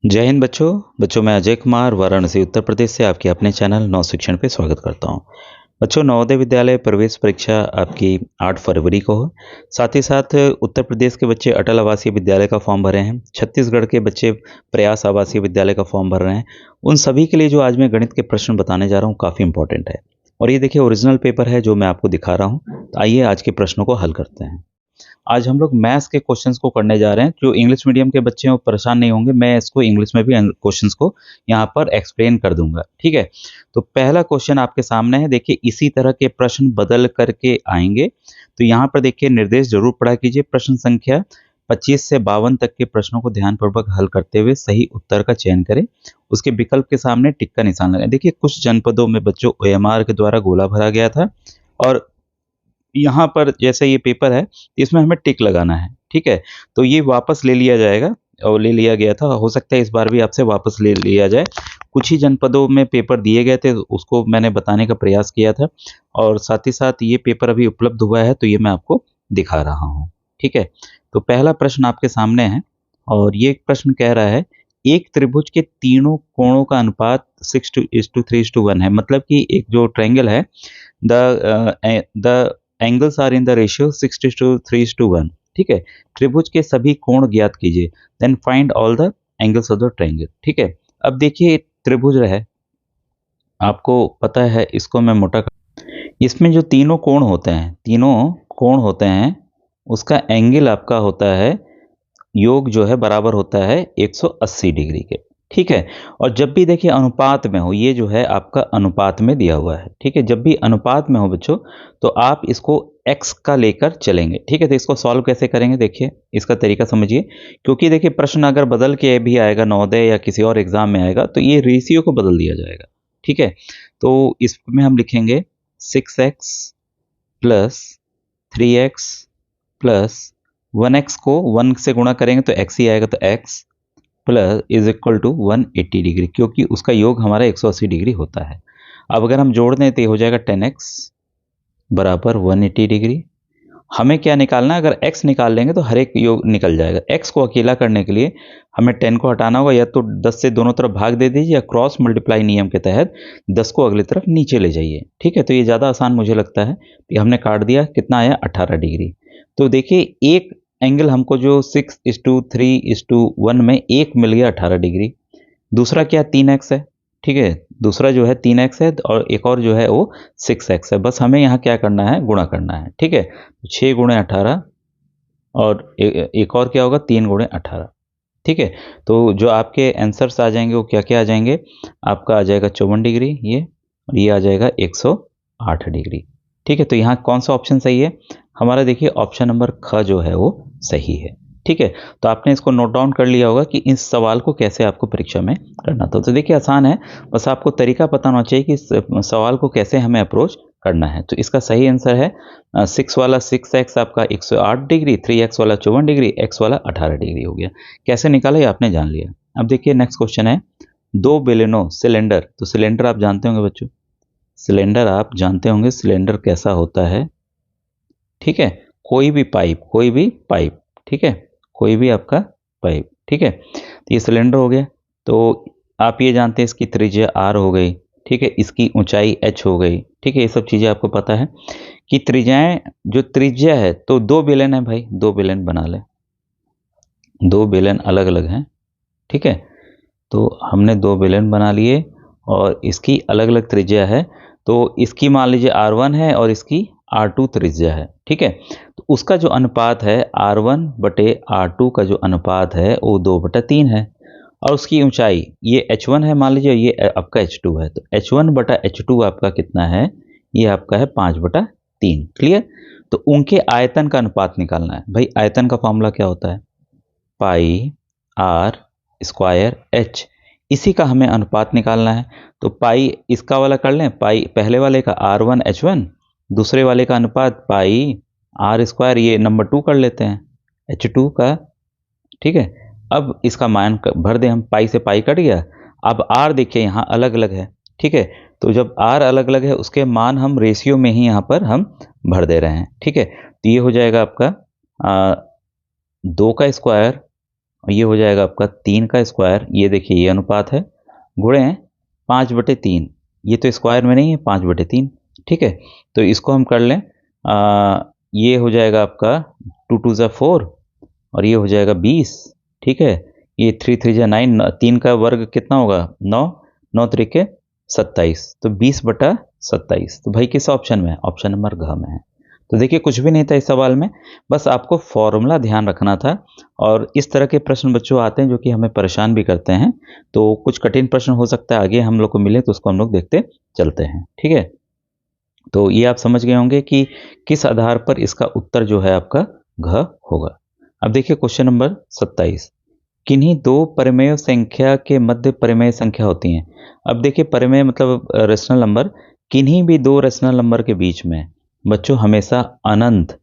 जय हिंद बच्चों मैं अजय कुमार वाराणसी उत्तर प्रदेश से आपके अपने चैनल नव शिक्षण पे स्वागत करता हूं। बच्चों, नवोदय विद्यालय प्रवेश परीक्षा आपकी 8 फरवरी को है। साथ ही साथ उत्तर प्रदेश के बच्चे अटल आवासीय विद्यालय का फॉर्म भरे हैं, छत्तीसगढ़ के बच्चे प्रयास आवासीय विद्यालय का फॉर्म भर रहे हैं। उन सभी के लिए जो आज मैं गणित के प्रश्न बताने जा रहा हूँ काफ़ी इंपॉर्टेंट है। और ये देखिए ओरिजिनल पेपर है जो मैं आपको दिखा रहा हूँ। तो आइए आज के प्रश्नों को हल करते हैं। आज हम लोग मैथ्स के क्वेश्चंस को करने जा रहे हैं। जो इंग्लिश मीडियम के बच्चे हैं वो परेशान नहीं होंगे, मैं इसको इंग्लिश में भी क्वेश्चंस को यहाँ पर एक्सप्लेन कर दूंगा, ठीक है। तो पहला क्वेश्चन आपके सामने है, देखिए इसी तरह के प्रश्न बदल करके आएंगे। तो यहाँ पर देखिए निर्देश जरूर पढ़ा कीजिए। प्रश्न संख्या 25 से 52 तक के प्रश्नों को ध्यानपूर्वक हल करते हुए सही उत्तर का चयन करें। उसके विकल्प के सामने टिक का निशान लगाएं। देखिए कुछ जनपदों में बच्चों OMR के द्वारा गोला भरा गया था और यहाँ पर जैसे ये पेपर है इसमें हमें टिक लगाना है, ठीक है। तो ये वापस ले लिया जाएगा और ले लिया गया था, हो सकता है इस बार भी आपसे वापस ले लिया जाए। कुछ ही जनपदों में पेपर दिए गए थे, उसको मैंने बताने का प्रयास किया था और साथ ही साथ ये पेपर अभी उपलब्ध हुआ है तो ये मैं आपको दिखा रहा हूँ, ठीक है। तो पहला प्रश्न आपके सामने है और ये प्रश्न कह रहा है एक त्रिभुज के तीनों कोणों का अनुपात 6:3:1 है। मतलब कि एक जो ट्रायंगल है, the angles are in the ratio 6:3:1, ठीक है। त्रिभुज के सभी कोण ज्ञात कीजिए, then find all the angles of the triangle, ठीक है। अब देखिए त्रिभुज है, आपको पता है इसको मैं मोटा इसमें जो तीनों कोण होते हैं उसका एंगल आपका होता है, योग जो है बराबर होता है 180 डिग्री के, ठीक है। और जब भी देखिए अनुपात में हो, ये जो है आपका अनुपात में दिया हुआ है, ठीक है। जब भी अनुपात में हो बच्चों तो आप इसको x का लेकर चलेंगे, ठीक है। तो इसको सॉल्व कैसे करेंगे, देखिए इसका तरीका समझिए। क्योंकि देखिए प्रश्न अगर बदल के भी आएगा नवोदय या किसी और एग्जाम में आएगा तो ये रेशियो को बदल दिया जाएगा, ठीक है। तो इसमें हम लिखेंगे 6x plus 3x plus 1x को 1 से गुणा करेंगे तो x ही आएगा, तो x plus is equal to 180 degree, क्योंकि उसका योग हमारा 180 डिग्री होता है। अब अगर हम जोड़ दें तो ये हो जाएगा 10x बराबर 180 डिग्री। हमें क्या निकालना है, अगर x निकाल लेंगे तो हर एक योग निकल जाएगा। x को अकेला करने के लिए हमें 10 को हटाना होगा, या तो 10 से दोनों तरफ भाग दे दीजिए या क्रॉस मल्टीप्लाई नियम के तहत 10 को अगली तरफ नीचे ले जाइए, ठीक है। तो ये ज़्यादा आसान मुझे लगता है। तो हमने काट दिया, कितना आया 18 डिग्री। तो देखिए एक एंगल हमको जो 6:3:1 में एक मिल गया 18 डिग्री। दूसरा क्या 3x है, ठीक है। दूसरा जो है 3x है और एक और जो है वो 6x है। बस हमें यहाँ क्या करना है, गुणा करना है, ठीक है। 6 गुणे 18 और एक और क्या होगा 3 गुणे 18, ठीक है। तो जो आपके आंसर्स आ जाएंगे वो क्या क्या आ जाएंगे, आपका आ जाएगा 54 डिग्री ये, और ये आ जाएगा 108 डिग्री, ठीक है। तो यहाँ कौन सा ऑप्शन सही है हमारा, देखिए ऑप्शन नंबर ख जो है वो सही है, ठीक है। तो आपने इसको नोट डाउन कर लिया होगा कि इस सवाल को कैसे आपको परीक्षा में करना था। तो देखिए आसान है, बस आपको तरीका पता होना चाहिए कि इस सवाल को कैसे हमें अप्रोच करना है। तो इसका सही आंसर है 6 वाला 6x आपका 108 डिग्री, 3x वाला 54 डिग्री, x वाला 18 डिग्री हो गया। कैसे निकाला ये आपने जान लिया। अब देखिए नेक्स्ट क्वेश्चन है, दो बेलेनो सिलेंडर। तो सिलेंडर आप जानते होंगे बच्चों, सिलेंडर आप जानते होंगे, सिलेंडर कैसा होता है, ठीक है। कोई भी पाइप, ठीक है, कोई भी आपका पाइप, ठीक है। तो ये सिलेंडर हो गया। तो आप ये जानते हैं इसकी त्रिज्या r हो गई, ठीक है, इसकी ऊंचाई h हो गई, ठीक है। ये सब चीज़ें आपको पता है कि त्रिज्याएं, जो त्रिज्या है तो दो बेलन है भाई, दो बेलन बना ले, दो बेलन अलग अलग हैं, ठीक है। तो हमने दो बेलन बना लिए और इसकी अलग अलग त्रिज्या है। तो इसकी मान लीजिए R1 है और इसकी R2 त्रिज्या है, ठीक है। तो उसका जो अनुपात है R1 बटे R2 का जो अनुपात है वो 2/3 है। और उसकी ऊंचाई ये H1 है मान लीजिए, ये आपका H2 है। तो H1 बटा H2 आपका कितना है, ये आपका है 5/3। क्लियर। तो उनके आयतन का अनुपात निकालना है भाई। आयतन का फॉर्मूला क्या होता है, पाई आर स्क्वायर एच, इसी का हमें अनुपात निकालना है। तो पाई इसका वाला कर लें, पाई पहले वाले का R1 H1, दूसरे वाले का अनुपात पाई आर स्क्वायर, ये नंबर 2 कर लेते हैं H2 का, ठीक है। अब इसका मान भर दें हम, पाई से पाई कट गया। अब R देखिए यहाँ अलग अलग है, ठीक है। तो जब R अलग अलग है उसके मान हम रेशियो में ही यहाँ पर हम भर दे रहे हैं, ठीक है। तो ये हो जाएगा आपका 2 का स्क्वायर और ये हो जाएगा आपका 3 का स्क्वायर, ये देखिए ये अनुपात है, गुणे 5/3, ये तो स्क्वायर में नहीं है 5/3, ठीक है। तो इसको हम कर लें, ये हो जाएगा आपका 2 2 ज़ा 4 और ये हो जाएगा 20, ठीक है। ये 3 3 ज़ा 9, 3 का वर्ग कितना होगा 9, 9 त्रिके 27, तो 20/27। तो भाई किस ऑप्शन में है? ऑप्शन नंबर घ में है। तो देखिए कुछ भी नहीं था इस सवाल में, बस आपको फॉर्मूला ध्यान रखना था। और इस तरह के प्रश्न बच्चों आते हैं जो कि हमें परेशान भी करते हैं, तो कुछ कठिन प्रश्न हो सकता है आगे हम लोग को मिले तो उसको हम लोग देखते चलते हैं, ठीक है। तो ये आप समझ गए होंगे कि किस आधार पर इसका उत्तर जो है आपका घ होगा। अब देखिए क्वेश्चन नंबर 27, किन्हीं दो परिमेय संख्या के मध्य परिमेय संख्या होती हैं। अब देखिए परिमेय मतलब रेशनल नंबर, किन्हीं भी दो रेशनल नंबर के बीच में बच्चों हमेशा अनंत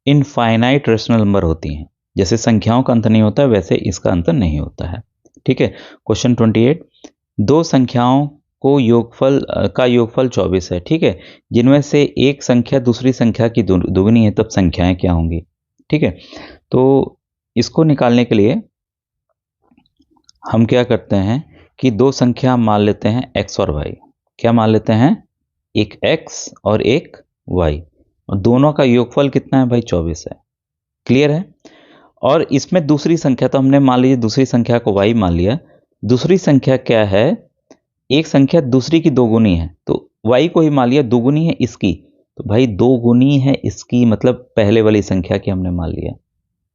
इनफाइनाइट रेशनल नंबर होती हैं। जैसे संख्याओं का अंत नहीं होता वैसे इसका अंत नहीं होता है, ठीक है। क्वेश्चन 28, दो संख्याओं को योगफल 24 है, ठीक है, जिनमें से एक संख्या दूसरी संख्या की दुगनी है, तब संख्याएं क्या होंगी, ठीक है। तो इसको निकालने के लिए हम क्या करते हैं कि दो संख्या मान लेते हैं x और y। क्या मान लेते हैं? एक x और एक y, और दोनों का योगफल कितना है भाई? 24 है। क्लियर है? और इसमें दूसरी संख्या, तो हमने मान लीजिए दूसरी संख्या को y मान लिया। दूसरी संख्या क्या है? एक संख्या दूसरी की दोगुनी है, तो y को ही मान लिया दोगुनी है इसकी, तो भाई दोगुनी है इसकी मतलब पहले वाली संख्या की हमने मान लिया,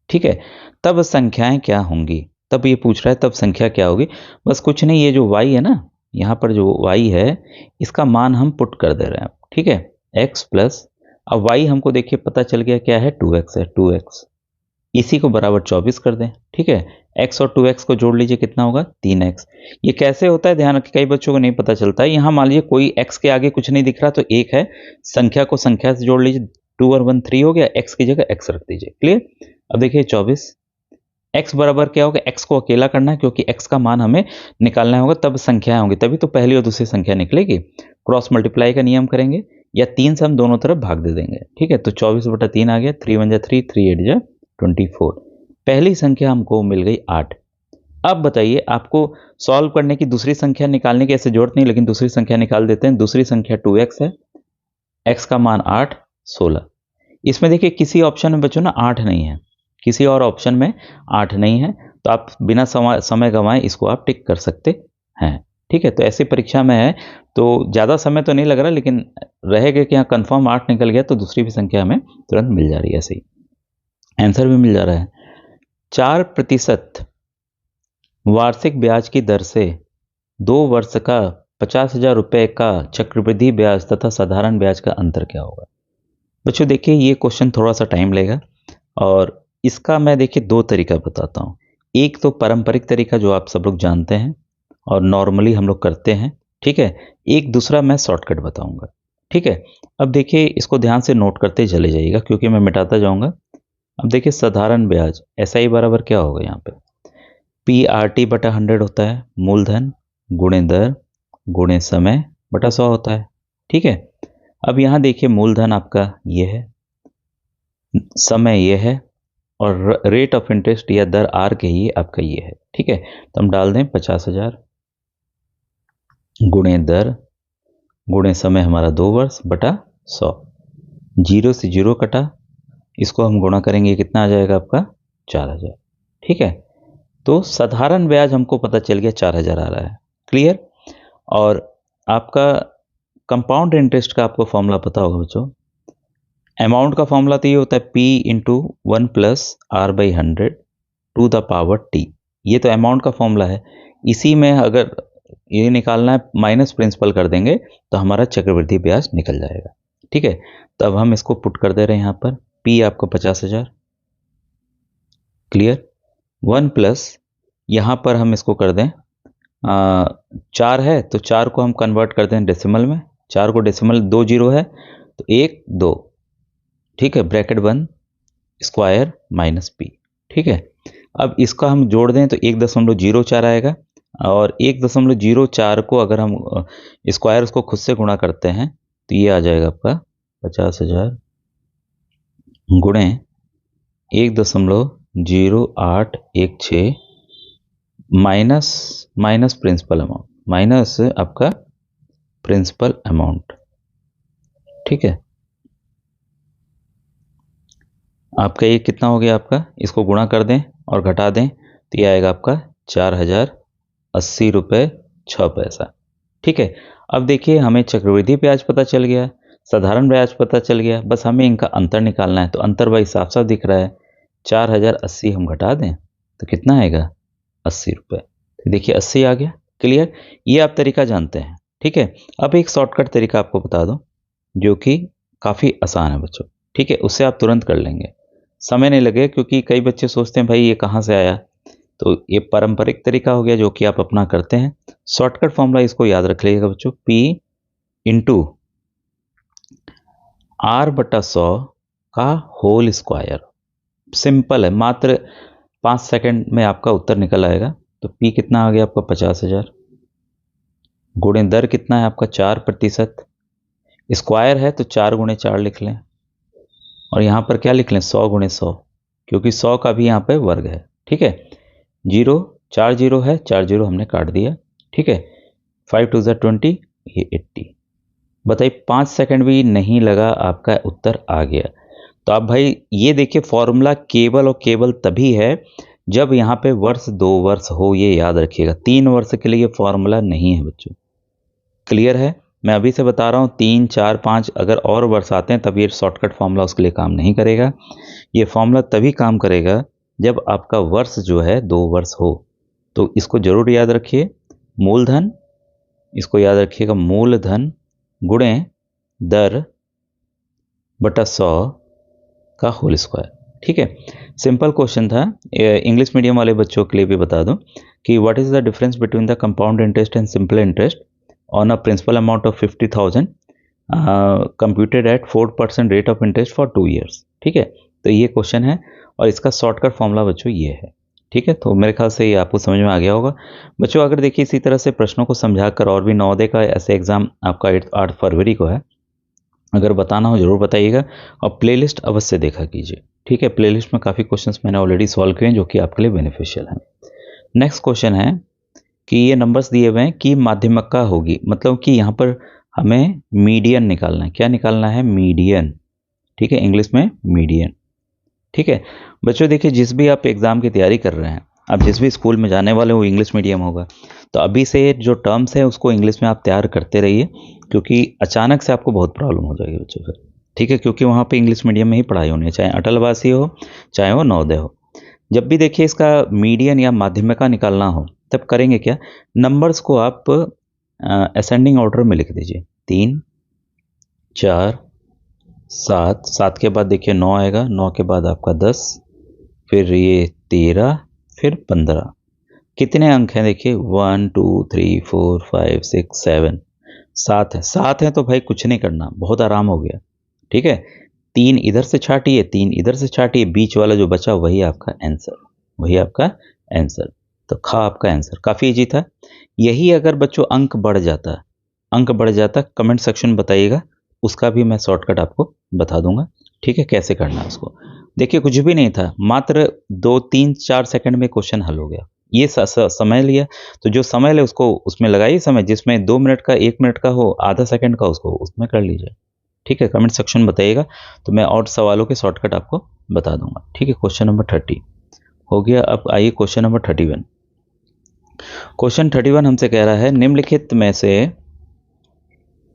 ठीक है। तब संख्याएं क्या होंगी? तब ये पूछ रहा है तब संख्या क्या होगी। बस कुछ नहीं, ये जो y है ना, यहाँ पर जो y है इसका मान हम पुट कर दे रहे हैं, ठीक है। x प्लस, अब y हमको देखिए पता चल गया क्या है? 2x है, 2x इसी को बराबर 24 कर दें, ठीक है। x और 2x को जोड़ लीजिए, कितना होगा? 3x। ये कैसे होता है ध्यान रखिए, कई बच्चों को नहीं पता चलता है। यहाँ मान लीजिए कोई x के आगे कुछ नहीं दिख रहा तो एक है, संख्या को संख्या से जोड़ लीजिए, 2 और 1 3 हो गया, x की जगह x रख दीजिए। क्लियर? अब देखिए 24, x बराबर क्या होगा? x को अकेला करना है क्योंकि x का मान हमें निकालना होगा, तब संख्याएं होंगी, तभी तो पहली और दूसरी संख्या निकलेगी। क्रॉस मल्टीप्लाई का नियम करेंगे या 3 से हम दोनों तरफ भाग दे देंगे, ठीक है। तो 24/3 आ गया, 3 1 जा 3, 3 8 जा 24। पहली संख्या हमको मिल गई 8। अब बताइए आपको सॉल्व करने की दूसरी संख्या निकालने की ऐसे जरूरत नहीं, लेकिन दूसरी संख्या निकाल देते हैं। दूसरी संख्या 2x है, x का मान 8, 16। इसमें देखिए किसी ऑप्शन में बच्चों ना 8 नहीं है, किसी और ऑप्शन में 8 नहीं है, तो आप बिना समय गंवाए इसको आप टिक कर सकते हैं, ठीक है। तो ऐसी परीक्षा में है तो ज़्यादा समय तो नहीं लग रहा, लेकिन रहेगा कि हाँ कन्फर्म 8 निकल गया तो दूसरी भी संख्या हमें तुरंत मिल जा रही है, ऐसे ही आंसर भी मिल जा रहा है। 4% वार्षिक ब्याज की दर से 2 वर्ष का 50,000 रुपये का चक्रवृद्धि ब्याज तथा साधारण ब्याज का अंतर क्या होगा? बच्चों देखिए ये क्वेश्चन थोड़ा सा टाइम लेगा, और इसका मैं देखिए दो तरीका बताता हूँ। एक तो पारंपरिक तरीका जो आप सब लोग जानते हैं और नॉर्मली हम लोग करते हैं, ठीक है। एक दूसरा मैं शॉर्टकट बताऊंगा, ठीक है। अब देखिए इसको ध्यान से नोट करते चले जाइएगा क्योंकि मैं मिटाता जाऊंगा। अब देखिए साधारण ब्याज SI बराबर क्या होगा? यहाँ पे PRT/100 होता है, मूलधन गुणे दर गुणे समय बटा 100 होता है, ठीक है। अब यहाँ देखिए मूलधन आपका ये है, समय ये है, और रेट ऑफ इंटरेस्ट या दर R के ही आपका ये है, ठीक है। तो हम डाल दें 50,000 गुणे दर गुणे समय हमारा 2 वर्ष बटा 100। 0 से 0 कटा, इसको हम गुणा करेंगे, कितना आ जाएगा आपका? 4,000, ठीक है। तो साधारण ब्याज हमको पता चल गया 4,000 आ रहा है। क्लियर? और आपका कंपाउंड इंटरेस्ट का आपको फॉर्मूला पता होगा बच्चों। अमाउंट का फॉर्मूला तो ये होता है P into 1 plus R/100 to the power T। ये तो अमाउंट का फॉर्मूला है, इसी में अगर ये निकालना है माइनस प्रिंसिपल कर देंगे तो हमारा चक्रवृद्धि ब्याज निकल जाएगा, ठीक है। तो अब हम इसको पुट कर दे रहे हैं यहाँ पर, P आपका 50,000। क्लियर? 1 प्लस यहाँ पर हम इसको कर दें 4 है तो 4 को हम कन्वर्ट कर दें डेसिमल में, 4 को डेसिमल 2 0 है तो 1 2, ठीक है, ब्रैकेट बंद, स्क्वायर माइनस P, ठीक है। अब इसका हम जोड़ दें तो 1.04 आएगा, और 1.04 को अगर हम स्क्वायर उसको खुद से गुणा करते हैं तो ये आ जाएगा आपका 50,000 गुणे 1.0816 minus minus principal amount, minus आपका प्रिंसिपल अमाउंट, ठीक है। आपका ये कितना हो गया आपका, इसको गुणा कर दें और घटा दें तो ये आएगा आपका 4080 रुपये 6 पैसा, ठीक है। अब देखिए हमें चक्रवृद्धि ब्याज पता चल गया, साधारण ब्याज पता चल गया, बस हमें इनका अंतर निकालना है। तो अंतर भाई साफ साफ दिख रहा है, 4080 हम घटा दें तो कितना आएगा 80 रुपये। तो देखिए 80 आ गया, क्लियर। ये आप तरीका जानते हैं, ठीक है। अब एक शॉर्टकट तरीका आपको बता दूं जो कि काफ़ी आसान है बच्चों, ठीक है, उससे आप तुरंत कर लेंगे, समय नहीं लगे। क्योंकि कई बच्चे सोचते हैं भाई ये कहाँ से आया, तो ये पारंपरिक तरीका हो गया जो कि आप अपना करते हैं। शॉर्टकट फॉर्मूला इसको याद रख लीजिएगा बच्चों, P इंटू R/100 का होल स्क्वायर। सिंपल है, मात्र 5 सेकंड में आपका उत्तर निकल आएगा। तो P कितना आ गया आपका 50,000, गुणे दर कितना है आपका 4%, स्क्वायर है तो 4 × 4 लिख लें, और यहाँ पर क्या लिख लें 100 × 100, क्योंकि 100 का भी यहाँ पे वर्ग है, ठीक है। 4 जीरो है, 4 जीरो हमने काट दिया, ठीक है। 5 2 20, ये 80। बताइए 5 सेकंड भी नहीं लगा, आपका उत्तर आ गया। तो आप भाई ये देखिए फॉर्मूला केवल और केवल तभी है जब यहाँ पे वर्ष 2 वर्ष हो, ये याद रखिएगा। 3 वर्ष के लिए फॉर्मूला नहीं है बच्चों, क्लियर है। मैं अभी से बता रहा हूँ 3 4 5 अगर और वर्ष आते हैं तब ये शॉर्टकट फॉर्मूला उसके लिए काम नहीं करेगा। ये फॉर्मूला तभी काम करेगा जब आपका वर्ष जो है 2 वर्ष हो। तो इसको जरूर याद रखिए, मूलधन, इसको याद रखिएगा, मूलधन गुणे दर बटा 100 का होल स्क्वायर, ठीक है। सिंपल क्वेश्चन था। इंग्लिश मीडियम वाले बच्चों के लिए भी बता दूं कि what is the difference between the compound interest and simple interest on a principal amount of 50,000 computed at 4% rate of interest for 2 years, ठीक है। तो ये क्वेश्चन है और इसका शॉर्टकट फॉर्मूला बच्चों ये है, ठीक है। तो मेरे ख्याल से ये आपको समझ में आ गया होगा बच्चों। अगर देखिए इसी तरह से प्रश्नों को समझाकर और भी नवोदय का ऐसे एग्जाम आपका 8 फरवरी को है, अगर बताना हो जरूर बताइएगा और प्लेलिस्ट अवश्य देखा कीजिए, ठीक है। प्लेलिस्ट में काफ़ी क्वेश्चंस मैंने ऑलरेडी सॉल्व किए हैं जो कि आपके लिए बेनिफिशियल हैं। नेक्स्ट क्वेश्चन है कि ये नंबर्स दिए हुए हैं कि माध्यिका होगी, मतलब कि यहाँ पर हमें मीडियन निकालना है। क्या निकालना है? मीडियन, ठीक है, इंग्लिश में मीडियन, ठीक है। बच्चों देखिए जिस भी आप एग्ज़ाम की तैयारी कर रहे हैं, आप जिस भी स्कूल में जाने वाले हो इंग्लिश मीडियम होगा, तो अभी से जो टर्म्स है उसको इंग्लिश में आप तैयार करते रहिए, क्योंकि अचानक से आपको बहुत प्रॉब्लम हो जाएगी बच्चों फिर, ठीक है। क्योंकि वहाँ पे इंग्लिश मीडियम में ही पढ़ाई होनी है, चाहे अटलवासी हो चाहे वो नवोदय हो। जब भी देखिए इसका मीडियन या माध्यमिका निकालना हो तब करेंगे क्या, नंबर्स को आप असेंडिंग ऑर्डर में लिख दीजिए। 3 4 7, 7 के बाद देखिए 9 आएगा, 9 के बाद आपका 10, फिर ये 13, फिर 15। कितने अंक हैं देखिए 1 2 3 4 5 6 7, 7 है। 7 है तो भाई कुछ नहीं करना, बहुत आराम हो गया, ठीक है। 3 इधर से छाटिए, 3 इधर से छाटिए, बीच वाला जो बचा वही आपका आंसर, वही आपका आंसर। तो खा आपका आंसर, काफ़ी इजी था। यही अगर बच्चों अंक बढ़ जाता, अंक बढ़ जाता, कमेंट सेक्शन में बताइएगा, उसका भी मैं शॉर्टकट आपको बता दूंगा, ठीक है, कैसे करना है उसको। देखिए कुछ भी नहीं था, मात्र 2 3 4 सेकंड में क्वेश्चन हल हो गया। ये समय लिया, तो जो समय ले उसको उसमें लगाइए समय, जिसमें 2 मिनट का 1 मिनट का हो, आधा सेकंड का उसको उसमें कर लीजिए, ठीक है। कमेंट सेक्शन में बताइएगा तो मैं और सवालों के शॉर्टकट आपको बता दूंगा, ठीक है। क्वेश्चन नंबर 30 हो गया। अब आइए क्वेश्चन नंबर 31। क्वेश्चन 31 हमसे कह रहा है निम्नलिखित में से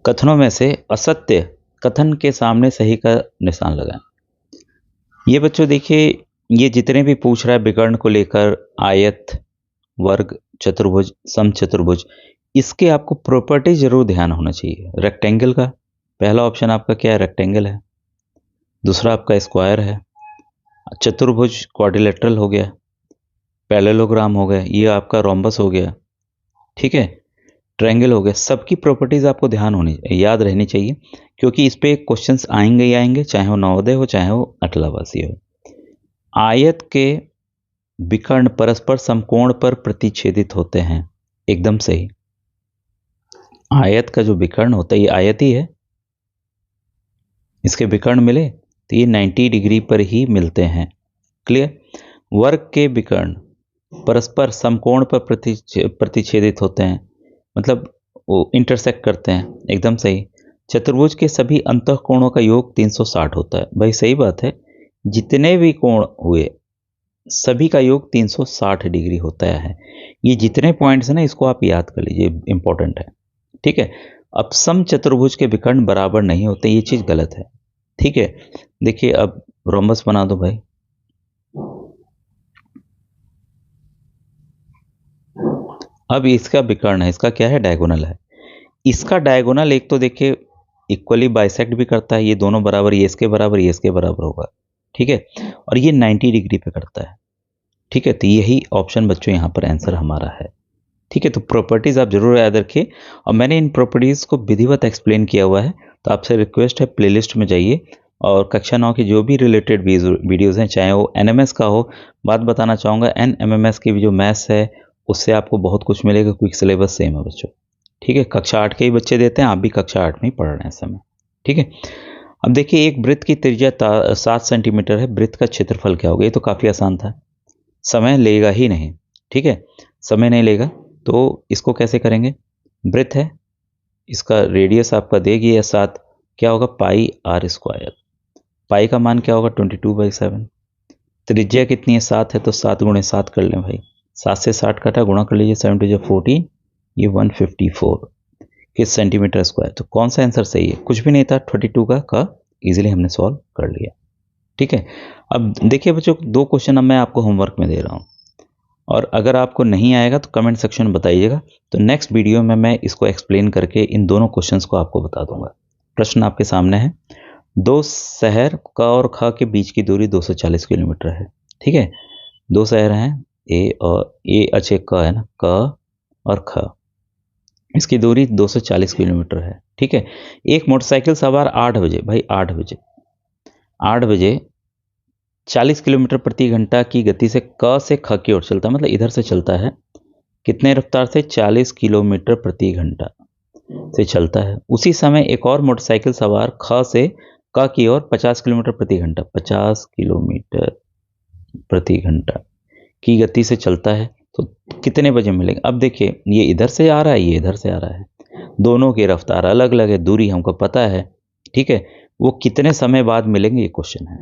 कथनों में से असत्य कथन के सामने सही का निशान लगाएं। ये बच्चों देखिए ये जितने भी पूछ रहा है विकर्ण को लेकर, आयत, वर्ग, चतुर्भुज, समचतुर्भुज, इसके आपको प्रॉपर्टी जरूर ध्यान होना चाहिए। रेक्टेंगल का पहला ऑप्शन आपका क्या है? रेक्टेंगल है। दूसरा आपका स्क्वायर है। चतुर्भुज क्वाड्रिलेटरल हो गया, पैरेललोग्राम हो गया, ये आपका रोम्बस हो गया, ठीक है, ट्रायंगल हो गया। सबकी प्रॉपर्टीज आपको ध्यान होनी याद रहनी चाहिए, क्योंकि इस पे क्वेश्चंस आएंगे ही आएंगे, चाहे वो नवोदय हो चाहे वो अटलावासी हो। आयत के विकर्ण परस्पर समकोण पर प्रतिच्छेदित होते हैं, एकदम सही। आयत का जो विकर्ण होता है ये आयत ही है, इसके विकर्ण मिले तो ये 90 डिग्री पर ही मिलते हैं, क्लियर। वर्ग के विकर्ण परस्पर समकोण पर प्रतिच्छेदित होते हैं, मतलब वो इंटरसेक्ट करते हैं, एकदम सही। चतुर्भुज के सभी अंतःकोणों का योग 360 होता है। भाई सही बात है, जितने भी कोण हुए सभी का योग 360 डिग्री होता है। ये जितने पॉइंट्स हैं ना, इसको आप याद कर लीजिए, इंपॉर्टेंट है। ठीक है। अब सम चतुर्भुज के विकर्ण बराबर नहीं होते, ये चीज गलत है। ठीक है। देखिए अब रोम्बस बना दो भाई। अब इसका विकर्ण है, इसका क्या है, डायगोनल है। इसका डायगोनल एक तो देखिए इक्वली बाइसेक्ट भी करता है, ये दोनों बराबर, ये इसके बराबर, ये इसके बराबर होगा। ठीक है। और ये 90 डिग्री पे करता है। ठीक है। तो यही ऑप्शन बच्चों यहाँ पर आंसर हमारा है। ठीक है। तो प्रॉपर्टीज आप जरूर याद रखिए, और मैंने इन प्रॉपर्टीज को विधिवत एक्सप्लेन किया हुआ है। तो आपसे रिक्वेस्ट है, प्लेलिस्ट में जाइए और कक्षा 9 की जो भी रिलेटेड वीडियोज़ हैं, चाहे वो एनएमएस का हो, बात बताना चाहूँगा एनएमएमएस की जो मैथ्स है उससे आपको बहुत कुछ मिलेगा, क्योंकि सिलेबस सेम है बच्चों। ठीक है। कक्षा 8 के ही बच्चे देते हैं, आप भी कक्षा 8 में ही पढ़ रहे हैं इस समय। ठीक है। अब देखिए एक वृत्त की त्रिज्या 7 सेंटीमीटर है, वृत्त का क्षेत्रफल क्या होगा। ये तो काफ़ी आसान था, समय लेगा ही नहीं। ठीक है। समय नहीं लेगा, तो इसको कैसे करेंगे। वृत्त है, इसका रेडियस आपका देगी या 7, क्या होगा, पाई आर स्क्वायर। पाई का मान क्या होगा, 22/7। त्रिज्या कितनी है, 7 है, तो 7 गुणे 7 कर लें भाई। 7 से 60 कटा, गुणा कर लीजिए, 7 × 14, ये 154 किस सेंटीमीटर स्क्वायर। तो कौन सा आंसर सही है, कुछ भी नहीं था, 22 का इजीली हमने सॉल्व कर लिया। ठीक है। अब देखिए बच्चों, 2 क्वेश्चन अब मैं आपको होमवर्क में दे रहा हूँ, और अगर आपको नहीं आएगा तो कमेंट सेक्शन में बताइएगा। तो नेक्स्ट वीडियो में मैं इसको एक्सप्लेन करके इन दोनों क्वेश्चंस को आपको बता दूंगा। प्रश्न आपके सामने है, 2 शहर क और ख के बीच की दूरी 240 किलोमीटर है। ठीक है। 2 शहर हैं, ए अच्छे क है ना, क और ख, इसकी दूरी 240 किलोमीटर है। ठीक है। एक मोटरसाइकिल सवार 8 बजे, भाई 8 बजे 40 किलोमीटर प्रति घंटा की गति से क से ख की ओर चलता है, मतलब इधर से चलता है। कितने रफ्तार से, 40 किलोमीटर प्रति घंटा से चलता है। उसी समय एक और मोटरसाइकिल सवार ख से क की ओर 50 किलोमीटर प्रति घंटा, 50 किलोमीटर प्रति घंटा की गति से चलता है। तो कितने बजे मिलेंगे। अब देखिए ये इधर से आ रहा है, ये इधर से आ रहा है, दोनों की रफ्तार अलग अलग है, दूरी हमको पता है। ठीक है। वो कितने समय बाद मिलेंगे, ये क्वेश्चन है।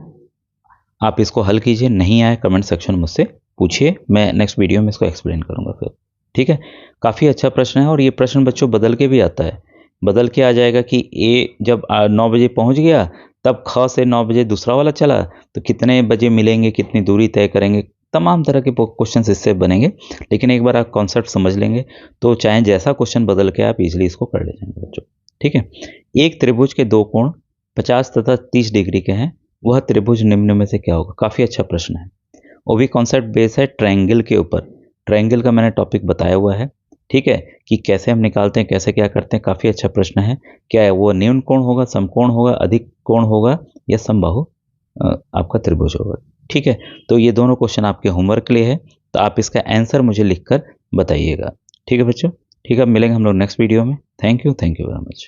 आप इसको हल कीजिए, नहीं आए कमेंट सेक्शन में मुझसे पूछिए, मैं नेक्स्ट वीडियो में इसको एक्सप्लेन करूंगा फिर। ठीक है। काफ़ी अच्छा प्रश्न है, और ये प्रश्न बच्चों बदल के भी आता है। बदल के आ जाएगा कि ए जब 9 बजे पहुंच गया, तब ख से 9 बजे दूसरा वाला चला, तो कितने बजे मिलेंगे, कितनी दूरी तय करेंगे, तमाम तरह के क्वेश्चन इससे बनेंगे। लेकिन एक बार आप कॉन्सेप्ट समझ लेंगे तो चाहे जैसा क्वेश्चन बदल के आप इजिली इसको कर ले जाएंगे बच्चों। ठीक है। एक त्रिभुज के 2 कोण 50 तथा 30 डिग्री के हैं, वह त्रिभुज निम्न में से क्या होगा। काफ़ी अच्छा प्रश्न है, वो भी कॉन्सेप्ट बेस है ट्रायंगल के ऊपर। ट्रायंगल का मैंने टॉपिक बताया हुआ है। ठीक है, कि कैसे हम निकालते हैं, कैसे क्या करते हैं। काफ़ी अच्छा प्रश्न है। क्या है वो, न्यून कोण होगा, समकोण होगा, अधिक कोण होगा, या समबाहु आपका त्रिभुज होगा। ठीक है। तो ये दोनों क्वेश्चन आपके होमवर्क के लिए है, तो आप इसका आंसर मुझे लिखकर बताइएगा। ठीक है बच्चों। ठीक है, मिलेंगे हम लोग नेक्स्ट वीडियो में। Thank you very much.